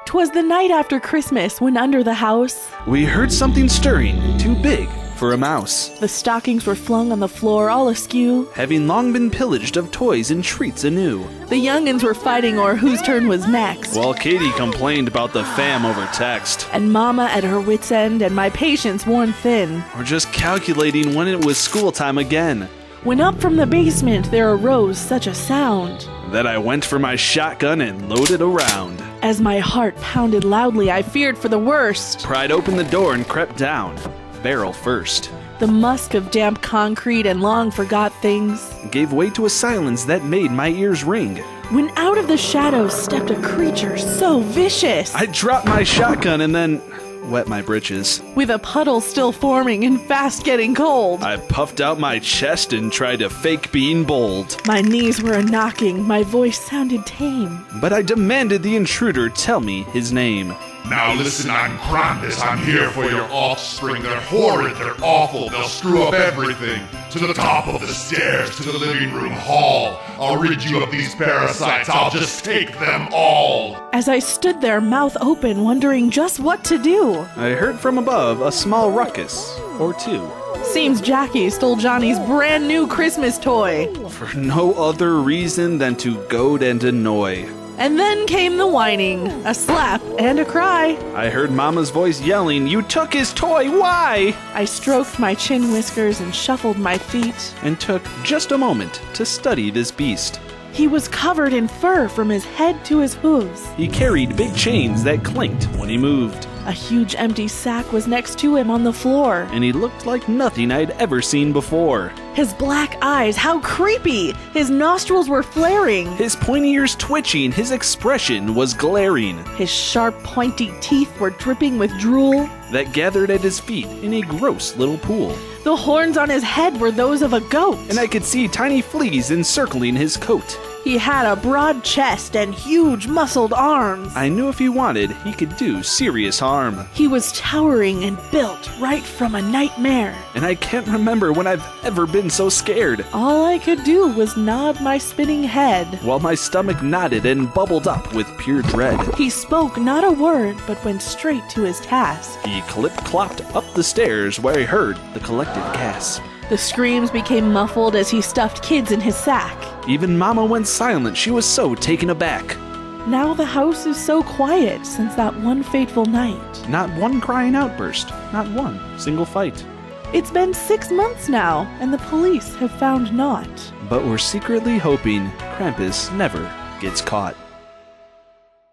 'Twas the night after Christmas when under the house we heard something stirring, too big for a mouse. the stockings were flung on the floor all askew. Having long been pillaged of toys and treats anew. The young'uns were fighting o'er whose turn was next. While Katie complained about the fam over text. And Mama at her wit's end and my patience worn thin. Or just calculating when it was school time again. When up from the basement there arose such a sound. That I went for my shotgun and loaded around. As my heart pounded loudly, I feared for the worst. Pried open the door and crept down, barrel first. The musk of damp concrete and long forgot things Gave way to a silence that made my ears ring. when out of the shadows stepped a creature so vicious. I dropped my shotgun and then wet my britches. With a puddle still forming and fast getting cold. I puffed out my chest and tried to fake being bold. My knees were a-knocking, my voice sounded tame. But I demanded the intruder tell me his name. Now listen, I'm Krampus. I'm here for your offspring. They're horrid, they're awful, they'll screw up everything. To the top of the stairs, to the living room hall. I'll rid you of these parasites, I'll just take them all. As I stood there, mouth open, wondering just what to do. I heard from above a small ruckus, or two. Seems Jackie stole Johnny's brand new Christmas toy. For no other reason than to goad and annoy. And then came the whining, a slap, and a cry. I heard Mama's voice yelling, "You took his toy, why?" I stroked my chin whiskers and shuffled my feet. And took just a moment to study this beast. He was covered in fur from his head to his hooves. He carried big chains that clinked when he moved. A huge empty sack was next to him on the floor. And he looked like nothing I'd ever seen before. His black eyes, how creepy! His nostrils were flaring. His pointy ears twitching, his expression was glaring. His sharp, pointy teeth were dripping with drool. That gathered at his feet in a gross little pool. The horns on his head were those of a goat. And I could see tiny fleas encircling his coat. He had a broad chest and huge muscled arms. I knew if he wanted, he could do serious harm. He was towering and built right from a nightmare. And I can't remember when I've ever been so scared. All I could do was nod my spinning head. While my stomach nodded and bubbled up with pure dread. He spoke not a word, but went straight to his task. He clip-clopped up the stairs where I heard the collective gasp. The screams became muffled as he stuffed kids in his sack. Even Mama went silent, she was so taken aback. Now the house is so quiet since that one fateful night. Not one crying outburst, not one single fight. It's been 6 months now, and the police have found naught. But we're secretly hoping Krampus never gets caught.